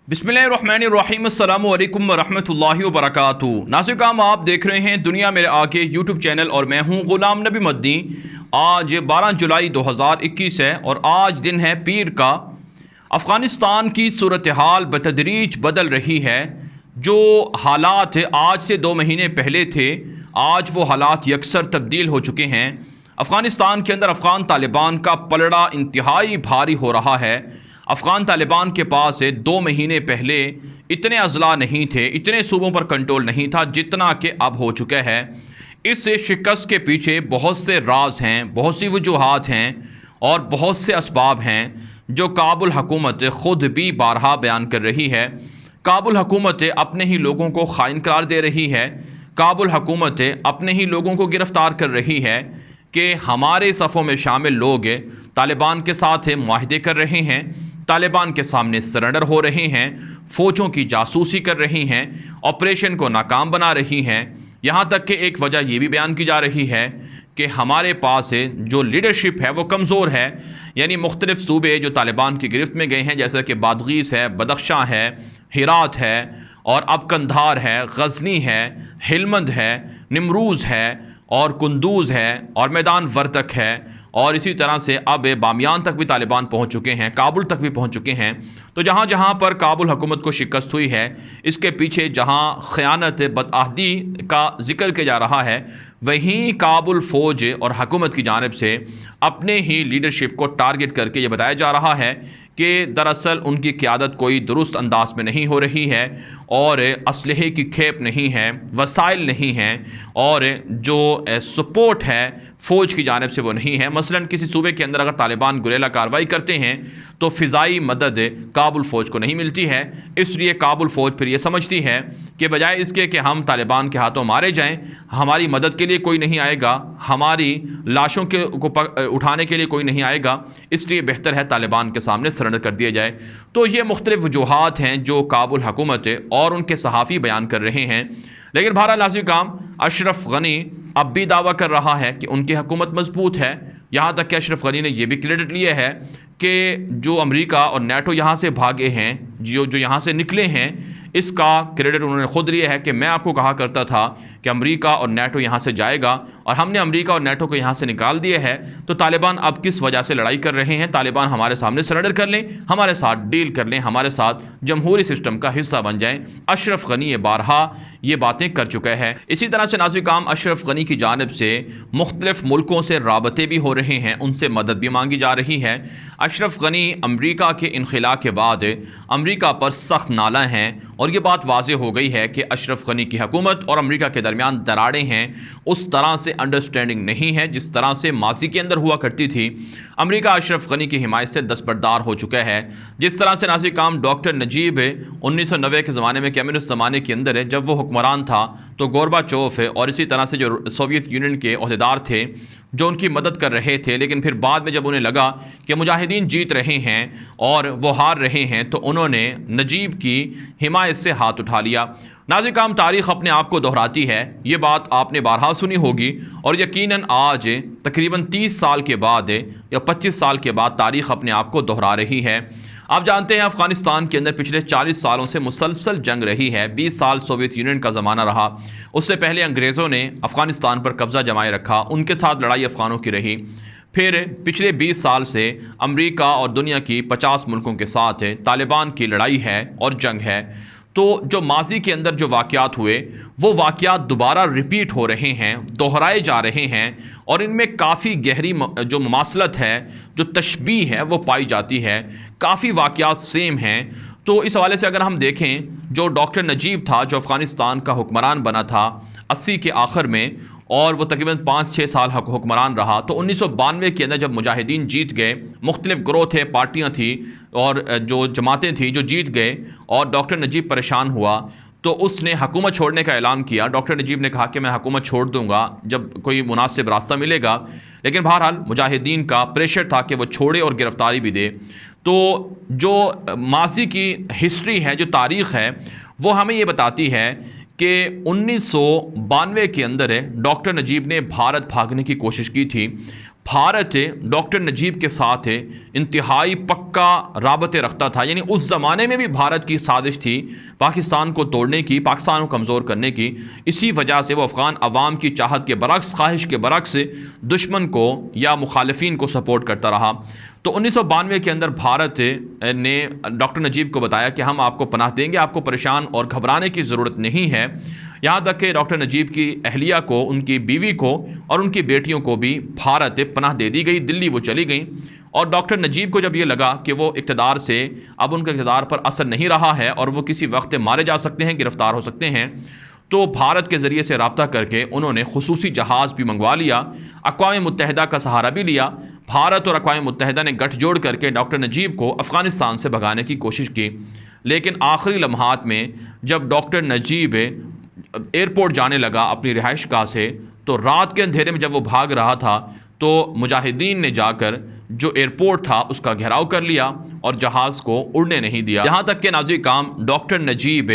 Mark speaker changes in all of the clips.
Speaker 1: بسم اللہ الرحمن الرحیم، السلام علیکم ورحمۃ اللہ وبرکاتہ۔ ناظرین کرام، آپ دیکھ رہے ہیں دنیا میرے آگے یوٹیوب چینل اور میں ہوں غلام نبی مدنی۔ آج 12 جولائی 2021 ہے اور آج دن ہے پیر کا۔ افغانستان کی صورتحال بتدریج بدل رہی ہے۔ جو حالات آج سے 2 مہینے پہلے تھے، آج وہ حالات یکسر تبدیل ہو چکے ہیں۔ افغانستان کے اندر افغان طالبان کا پلڑا انتہائی بھاری ہو رہا ہے۔ افغان طالبان کے پاس 2 مہینے پہلے اتنے اضلاع نہیں تھے، اتنے صوبوں پر کنٹرول نہیں تھا جتنا کہ اب ہو چکا ہے۔ اس شکست کے پیچھے بہت سے راز ہیں، بہت سی وجوہات ہیں اور بہت سے اسباب ہیں جو کابل حکومت خود بھی بارہا بیان کر رہی ہے۔ کابل حکومت اپنے ہی لوگوں کو خائن قرار دے رہی ہے۔ کابل حکومت اپنے ہی لوگوں کو گرفتار کر رہی ہے کہ ہمارے صفوں میں شامل لوگ طالبان کے ساتھ معاہدے کر رہے ہیں، طالبان کے سامنے سرنڈر ہو رہے ہیں، فوجوں کی جاسوسی کر رہی ہیں، آپریشن کو ناکام بنا رہی ہیں۔ یہاں تک کہ ایک وجہ یہ بھی بیان کی جا رہی ہے کہ ہمارے پاس جو لیڈرشپ ہے وہ کمزور ہے، یعنی مختلف صوبے جو طالبان کی گرفت میں گئے ہیں، جیسا کہ بادغیس ہے، بدخشاں ہے، ہرات ہے اور اب قندھار ہے، غزنی ہے، ہلمند ہے، نمروز ہے اور کندوز ہے اور میدان ورتک ہے، اور اسی طرح سے اب بامیان تک بھی طالبان پہنچ چکے ہیں، کابل تک بھی پہنچ چکے ہیں۔ تو جہاں جہاں پر کابل حکومت کو شکست ہوئی ہے، اس کے پیچھے جہاں خیانت بدعہدی کا ذکر کیا جا رہا ہے، وہیں کابل فوج اور حکومت کی جانب سے اپنے ہی لیڈرشپ کو ٹارگٹ کر کے یہ بتایا جا رہا ہے کہ دراصل ان کی قیادت کوئی درست انداز میں نہیں ہو رہی ہے اور اسلحے کی کھیپ نہیں ہے، وسائل نہیں ہیں اور جو سپورٹ ہے فوج کی جانب سے وہ نہیں ہے۔ مثلا کسی صوبے کے اندر اگر طالبان گریلا کارروائی کرتے ہیں تو فضائی مدد کابل فوج کو نہیں ملتی ہے، اس لیے کابل فوج پھر یہ سمجھتی ہے کہ بجائے اس کے کہ ہم طالبان کے ہاتھوں مارے جائیں، ہماری مدد کے لیے کوئی نہیں آئے گا، ہماری لاشوں کو اٹھانے کے لیے کوئی نہیں آئے گا، اس لیے بہتر ہے طالبان کے سامنے سرنڈر کر دیا جائے۔ تو یہ مختلف وجوہات ہیں جو کابل حکومت اور ان کے صحافی بیان کر رہے ہیں۔ لیکن بہرحال ناظرین کرام، اشرف غنی اب بھی دعویٰ کر رہا ہے کہ ان کی حکومت مضبوط ہے۔ یہاں تک کہ اشرف غنی نے یہ بھی کریڈٹ لیا ہے کہ جو امریکہ اور نیٹو یہاں سے بھاگے ہیں، جو یہاں سے نکلے ہیں، اس کا کریڈٹ انہوں نے خود لیا ہے کہ میں آپ کو کہا کرتا تھا کہ امریکہ اور نیٹو یہاں سے جائے گا اور ہم نے امریکہ اور نیٹو کو یہاں سے نکال دیا ہے، تو طالبان اب کس وجہ سے لڑائی کر رہے ہیں؟ طالبان ہمارے سامنے سرنڈر کر لیں، ہمارے ساتھ ڈیل کر لیں، ہمارے ساتھ جمہوری سسٹم کا حصہ بن جائیں۔ اشرف غنی یہ بارہا یہ باتیں کر چکا ہے۔ اسی طرح سے ناظرین کرام، اشرف غنی کی جانب سے مختلف ملکوں سے رابطے بھی ہو رہے ہیں، ان سے مدد بھی مانگی جا رہی ہے۔ اشرف غنی امریکہ کے انخلاء کے بعد امریکہ پر سخت نالاں ہیں اور یہ بات واضح ہو گئی ہے کہ اشرف غنی کی حکومت اور امریکہ کے درمیان دراڑیں ہیں، اس طرح سے انڈرسٹینڈنگ نہیں ہے جس طرح سے ماضی کے اندر ہوا کرتی تھی۔ امریکہ اشرف غنی کی حمایت سے دستبردار ہو چکا ہے۔ جس طرح سے ناظرین کرام ڈاکٹر نجیب 1990 کے زمانے میں کمیونسٹ زمانے کے اندر جب وہ حکمران تھا تو گورباچوف اور اسی طرح سے جو سوویت یونین کے عہدیدار تھے جو ان کی مدد کر رہے تھے، لیکن پھر بعد میں جب انہیں لگا کہ مجاہدین جیت رہے ہیں اور وہ ہار رہے ہیں تو انہوں نے نجیب کی حمایت سے ہاتھ اٹھا لیا۔ ناظرین کرام، تاریخ اپنے آپ کو دہراتی ہے، یہ بات آپ نے بارہا سنی ہوگی اور یقیناً آج تقریباً 30 سال کے بعد یا 25 سال کے بعد تاریخ اپنے آپ کو دہرا رہی ہے۔ آپ جانتے ہیں افغانستان کے اندر پچھلے 40 سالوں سے مسلسل جنگ رہی ہے۔ 20 سال سوویت یونین کا زمانہ رہا، اس سے پہلے انگریزوں نے افغانستان پر قبضہ جمائے رکھا، ان کے ساتھ لڑائی افغانوں کی رہی۔ پھر پچھلے 20 سال سے امریکہ اور دنیا کی 50 ملکوں کے ساتھ طالبان کی لڑائی ہے اور جنگ ہے۔ تو جو ماضی کے اندر جو واقعات ہوئے وہ واقعات دوبارہ ریپیٹ ہو رہے ہیں، دہرائے جا رہے ہیں اور ان میں کافی گہری جو مماثلت ہے، جو تشبیہ ہے وہ پائی جاتی ہے، کافی واقعات سیم ہیں۔ تو اس حوالے سے اگر ہم دیکھیں، جو ڈاکٹر نجیب تھا جو افغانستان کا حکمران بنا تھا 80 کے آخر میں اور وہ تقریباً 5-6 سال حکمران رہا، تو 1992 کے اندر جب مجاہدین جیت گئے، مختلف گروہ تھے، پارٹیاں تھیں اور جو جماعتیں تھیں جو جیت گئے اور ڈاکٹر نجیب پریشان ہوا تو اس نے حکومت چھوڑنے کا اعلان کیا۔ ڈاکٹر نجیب نے کہا کہ میں حکومت چھوڑ دوں گا جب کوئی مناسب راستہ ملے گا، لیکن بہرحال مجاہدین کا پریشر تھا کہ وہ چھوڑے اور گرفتاری بھی دے۔ تو جو ماضی کی ہسٹری ہے، جو تاریخ ہے، وہ ہمیں یہ بتاتی ہے کہ 1992 کے اندر ڈاکٹر نجیب نے بھارت بھاگنے کی کوشش کی تھی۔ بھارت ڈاکٹر نجیب کے ساتھ انتہائی پکا رابطے رکھتا تھا، یعنی اس زمانے میں بھی بھارت کی سازش تھی پاکستان کو توڑنے کی، پاکستان کو کمزور کرنے کی۔ اسی وجہ سے وہ افغان عوام کی چاہت کے برعکس، خواہش کے برعکس دشمن کو یا مخالفین کو سپورٹ کرتا رہا۔ تو 1992 کے اندر بھارت نے ڈاکٹر نجیب کو بتایا کہ ہم آپ کو پناہ دیں گے، آپ کو پریشان اور گھبرانے کی ضرورت نہیں ہے۔ یہاں تک کہ ڈاکٹر نجیب کی اہلیہ کو، ان کی بیوی کو اور ان کی بیٹیوں کو بھی بھارت پناہ دے دی گئی، دلی وہ چلی گئیں۔ اور ڈاکٹر نجیب کو جب یہ لگا کہ وہ اقتدار سے اب ان کے اقتدار پر اثر نہیں رہا ہے اور وہ کسی وقت مارے جا سکتے ہیں، گرفتار ہو سکتے ہیں، تو بھارت کے ذریعے سے رابطہ کر کے انہوں نے خصوصی جہاز بھی منگوا لیا، اقوام متحدہ کا سہارا بھی لیا۔ بھارت اور اقوام متحدہ نے گٹھ جوڑ کر کے ڈاکٹر نجیب کو افغانستان سے بھگانے کی کوشش کی، لیکن آخری لمحات میں جب ڈاکٹر نجیب ایئرپورٹ جانے لگا اپنی رہائش گاہ سے، تو رات کے اندھیرے میں جب وہ بھاگ رہا تھا تو مجاہدین نے جا کر جو ایئرپورٹ تھا اس کا گھیراؤ کر لیا اور جہاز کو اڑنے نہیں دیا۔ یہاں تک کہ ناظرین کرام ڈاکٹر نجیب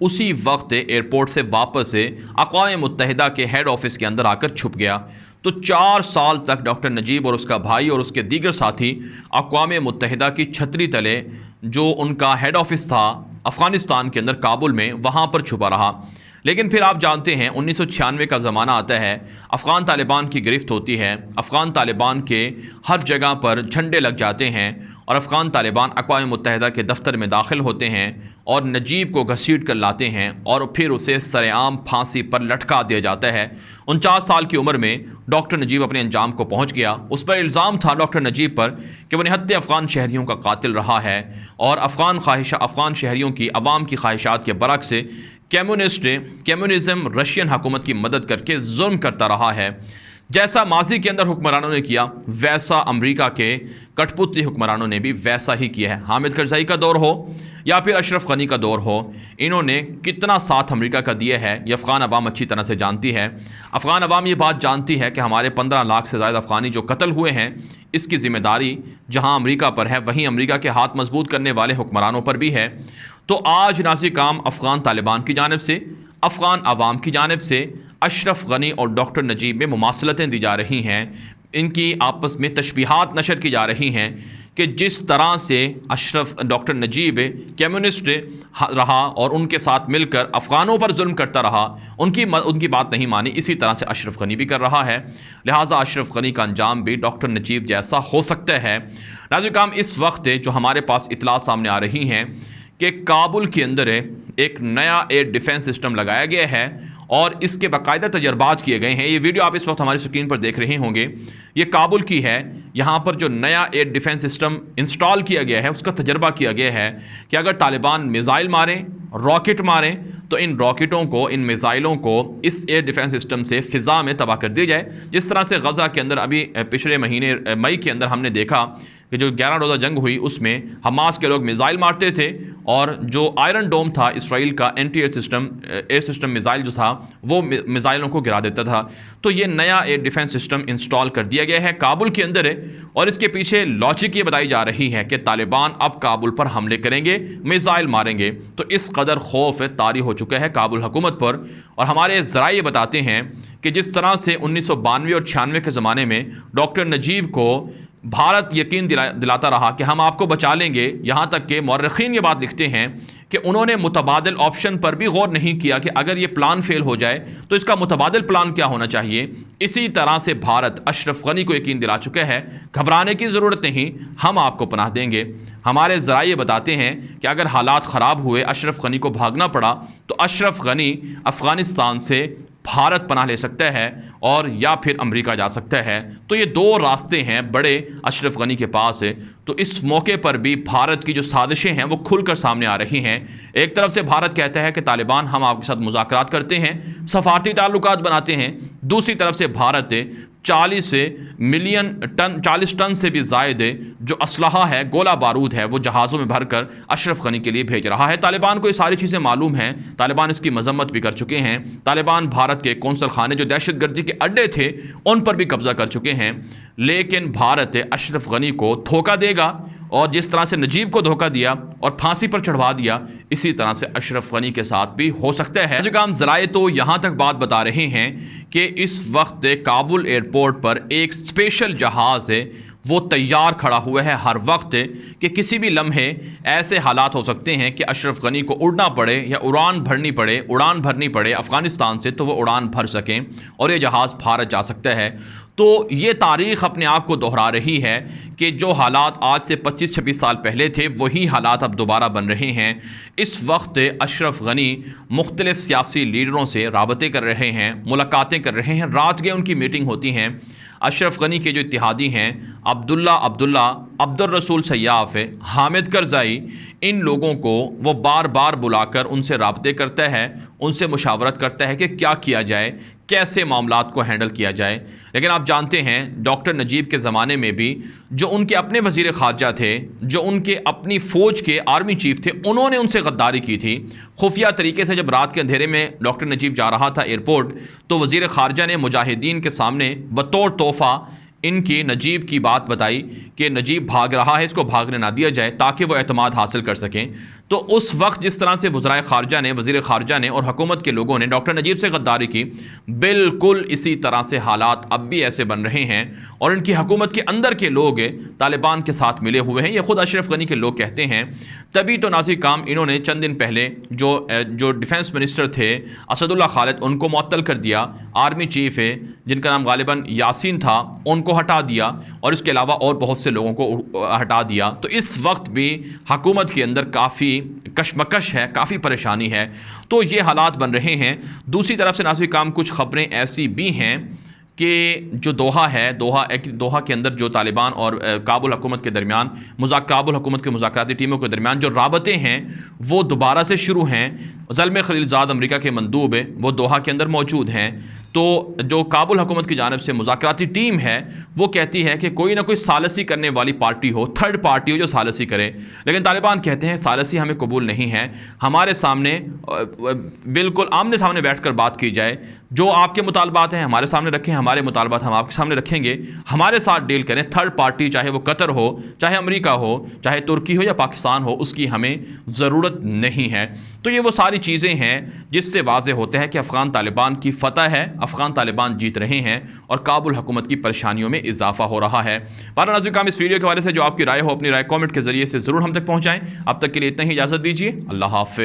Speaker 1: اسی وقت ایئرپورٹ سے واپس اقوام متحدہ کے ہیڈ آفس کے اندر آ کر چھپ گیا۔ تو 4 سال تک ڈاکٹر نجیب اور اس کا بھائی اور اس کے دیگر ساتھی اقوام متحدہ کی چھتری تلے، جو ان کا ہیڈ آفس تھا افغانستان کے اندر کابل میں، وہاں پر چھپا رہا۔ لیکن پھر آپ جانتے ہیں 1996 کا زمانہ آتا ہے، افغان طالبان کی گرفت ہوتی ہے، افغان طالبان کے ہر جگہ پر جھنڈے لگ جاتے ہیں اور افغان طالبان اقوام متحدہ کے دفتر میں داخل ہوتے ہیں اور نجیب کو گھسیٹ کر لاتے ہیں اور پھر اسے سر عام پھانسی پر لٹکا دیا جاتا ہے۔ 49 سال کی عمر میں ڈاکٹر نجیب اپنے انجام کو پہنچ گیا۔ اس پر الزام تھا ڈاکٹر نجیب پر کہ وہ نہتے افغان شہریوں کا قاتل رہا ہے اور افغان شہریوں کی عوام کی خواہشات کے برعکس کمیونزم رشین حکومت کی مدد کر کے ظلم کرتا رہا ہے۔ جیسا ماضی کے اندر حکمرانوں نے کیا، ویسا امریکہ کے کٹ پتلی حکمرانوں نے بھی ویسا ہی کیا ہے۔ حامد کرزئی کا دور ہو یا پھر اشرف غنی کا دور ہو، انہوں نے کتنا ساتھ امریکہ کا دیا ہے یہ افغان عوام اچھی طرح سے جانتی ہے۔ افغان عوام یہ بات جانتی ہے کہ ہمارے 15 لاکھ سے زائد افغانی جو قتل ہوئے ہیں، اس کی ذمہ داری جہاں امریکہ پر ہے، وہیں امریکہ کے ہاتھ مضبوط کرنے والے حکمرانوں پر بھی ہے۔ تو آج ناظرین کرام افغان طالبان کی جانب سے، افغان عوام کی جانب سے اشرف غنی اور ڈاکٹر نجیب میں مماثلتیں دی جا رہی ہیں، ان کی آپس میں تشبیہات نشر کی جا رہی ہیں کہ جس طرح سے ڈاکٹر نجیب کمیونسٹ رہا اور ان کے ساتھ مل کر افغانوں پر ظلم کرتا رہا، ان کی بات نہیں مانی، اسی طرح سے اشرف غنی بھی کر رہا ہے۔ لہٰذا اشرف غنی کا انجام بھی ڈاکٹر نجیب جیسا ہو سکتا ہے۔ ناظرین کرام اس وقت جو ہمارے پاس اطلاع سامنے آ رہی ہیں کہ کابل کے اندر ایک نیا ایئر ڈیفنس سسٹم لگایا گیا ہے اور اس کے باقاعدہ تجربات کیے گئے ہیں۔ یہ ویڈیو آپ اس وقت ہماری سکرین پر دیکھ رہے ہوں گے، یہ کابل کی ہے۔ یہاں پر جو نیا ایئر ڈیفنس سسٹم انسٹال کیا گیا ہے اس کا تجربہ کیا گیا ہے کہ اگر طالبان میزائل ماریں، راکٹ ماریں، تو ان راکٹوں کو، ان میزائلوں کو اس ایئر ڈیفنس سسٹم سے فضا میں تباہ کر دیا جائے۔ جس طرح سے غزہ کے اندر ابھی پچھلے مہینے مئی کے اندر ہم نے دیکھا کہ جو 11 روزہ جنگ ہوئی اس میں حماس کے لوگ میزائل مارتے تھے اور جو آئرن ڈوم تھا اسرائیل کا اینٹی ایئر سسٹم میزائل جو تھا وہ میزائلوں کو گرا دیتا تھا۔ تو یہ نیا ایئر ڈیفنس سسٹم انسٹال کر دیا گیا ہے، کابل کے اندر ہے، اور اس کے پیچھے لاجک یہ بتائی جا رہی ہے کہ طالبان اب کابل پر حملے کریں گے، میزائل ماریں گے۔ تو اس قدر خوف طاری ہو چکا ہے کابل حکومت پر، اور ہمارے ذرائع یہ بتاتے ہیں کہ جس طرح سے 1992 اور 96 کے زمانے میں ڈاکٹر نجیب کو بھارت یقین دلاتا رہا کہ ہم آپ کو بچا لیں گے، یہاں تک کہ مورخین یہ بات لکھتے ہیں کہ انہوں نے متبادل آپشن پر بھی غور نہیں کیا کہ اگر یہ پلان فیل ہو جائے تو اس کا متبادل پلان کیا ہونا چاہیے۔ اسی طرح سے بھارت اشرف غنی کو یقین دلا چکا ہے، گھبرانے کی ضرورت نہیں، ہم آپ کو پناہ دیں گے۔ ہمارے ذرائع بتاتے ہیں کہ اگر حالات خراب ہوئے، اشرف غنی کو بھاگنا پڑا، تو اشرف غنی افغانستان سے بھارت پناہ لے سکتا ہے اور یا پھر امریکہ جا سکتا ہے۔ تو یہ دو راستے ہیں بڑے اشرف غنی کے پاس ہے۔ تو اس موقع پر بھی بھارت کی جو سازشیں ہیں وہ کھل کر سامنے آ رہی ہیں۔ ایک طرف سے بھارت کہتا ہے کہ طالبان ہم آپ کے ساتھ مذاکرات کرتے ہیں، سفارتی تعلقات بناتے ہیں، دوسری طرف سے بھارت 40 ٹن سے بھی زائد جو اسلحہ ہے، گولہ بارود ہے، وہ جہازوں میں بھر کر اشرف غنی کے لیے بھیج رہا ہے۔ طالبان کو یہ ساری چیزیں معلوم ہیں، طالبان اس کی مذمت بھی کر چکے ہیں۔ طالبان بھارت کے قونصل خانے جو دہشت گردی کے اڈے تھے ان پر بھی قبضہ کر چکے ہیں، لیکن بھارت اشرف غنی کو دھوکہ دے گا اور جس طرح سے نجیب کو دھوکہ دیا اور پھانسی پر چڑھوا دیا، اسی طرح سے اشرف غنی کے ساتھ بھی ہو سکتا ہے۔ ذرائع تو یہاں تک بات بتا رہے ہیں کہ اس وقت کابل ایئرپورٹ پر ایک اسپیشل جہاز ہے، وہ تیار کھڑا ہوا ہے ہر وقت کہ کسی بھی لمحے ایسے حالات ہو سکتے ہیں کہ اشرف غنی کو اڑنا پڑے یا اڑان بھرنی پڑے افغانستان سے، تو وہ اڑان بھر سکیں اور یہ جہاز بھارت جا سکتا ہے۔ تو یہ تاریخ اپنے آپ کو دہرا رہی ہے کہ جو حالات آج سے 25-26 سال پہلے تھے وہی حالات اب دوبارہ بن رہے ہیں۔ اس وقت اشرف غنی مختلف سیاسی لیڈروں سے رابطے کر رہے ہیں، ملاقاتیں کر رہے ہیں، رات گئے ان کی میٹنگ ہوتی ہیں۔ اشرف غنی کے جو اتحادی ہیں عبد الرسول سیاف، حامد کرزائی، ان لوگوں کو وہ بار بار بلا کر ان سے رابطے کرتا ہے، ان سے مشاورت کرتا ہے کہ کیا کیا جائے، کیسے معاملات کو ہینڈل کیا جائے۔ لیکن آپ جانتے ہیں ڈاکٹر نجیب کے زمانے میں بھی جو ان کے اپنے وزیر خارجہ تھے، جو ان کے اپنی فوج کے آرمی چیف تھے، انہوں نے ان سے غداری کی تھی۔ خفیہ طریقے سے جب رات کے اندھیرے میں ڈاکٹر نجیب جا رہا تھا ایئرپورٹ، تو وزیر خارجہ نے مجاہدین کے سامنے بطور تحفہ ان کی نجیب کی بات بتائی کہ نجیب بھاگ رہا ہے، اس کو بھاگنے نہ دیا جائے تاکہ وہ اعتماد حاصل کر سکیں۔ تو اس وقت جس طرح سے وزیر خارجہ نے اور حکومت کے لوگوں نے ڈاکٹر نجیب سے غداری کی، بالکل اسی طرح سے حالات اب بھی ایسے بن رہے ہیں، اور ان کی حکومت کے اندر کے لوگ طالبان کے ساتھ ملے ہوئے ہیں، یہ خود اشرف غنی کے لوگ کہتے ہیں۔ تبھی تو نازی کام انہوں نے چند دن پہلے جو ڈیفنس منسٹر تھے اسد اللہ خالد، ان کو معطل کر دیا۔ آرمی چیف ہے جن کا نام غالباً یاسین تھا، ان کو ہٹا دیا، اور اس کے علاوہ اور بہت سے لوگوں کو ہٹا دیا۔ تو اس وقت بھی حکومت کے اندر کافی کشمکش ہے، کافی پریشانی ہے۔ تو یہ حالات بن رہے ہیں۔ دوسری طرف سے ناظرین کام کچھ خبریں ایسی بھی ہیں کہ جو دوحہ کے اندر جو طالبان اور کابل حکومت کے درمیان کابل حکومت کے مذاکراتی ٹیموں کے درمیان جو رابطے ہیں وہ دوبارہ سے شروع ہیں۔ زلمے خلیلزاد امریکہ کے مندوب وہ دوحہ کے اندر موجود ہیں۔ تو جو کابل حکومت کی جانب سے مذاکراتی ٹیم ہے وہ کہتی ہے کہ کوئی نہ کوئی ثالثی کرنے والی پارٹی ہو، تھرڈ پارٹی ہو جو ثالثی کرے، لیکن طالبان کہتے ہیں ثالثی ہمیں قبول نہیں ہے، ہمارے سامنے بالکل آمنے سامنے بیٹھ کر بات کی جائے، جو آپ کے مطالبات ہیں ہمارے سامنے رکھیں، ہمارے مطالبات ہم آپ کے سامنے رکھیں گے، ہمارے ساتھ ڈیل کریں۔ تھرڈ پارٹی چاہے وہ قطر ہو، چاہے امریکہ ہو، چاہے ترکی ہو یا پاکستان ہو، اس کی ہمیں ضرورت نہیں ہے۔ تو یہ وہ ساری چیزیں ہیں جس سے واضح ہوتا ہے کہ افغان طالبان کی فتح ہے، افغان طالبان جیت رہے ہیں، اور کابل حکومت کی پریشانیوں میں اضافہ ہو رہا ہے۔ بہرحال ناظرین کرام، اس ویڈیو کے حوالے سے جو آپ کی رائے ہو، اپنی رائے کامنٹ کے ذریعے سے ضرور ہم تک پہنچائیں۔ اب تک کے لیے اتنا ہی، اجازت دیجیے، اللہ حافظ۔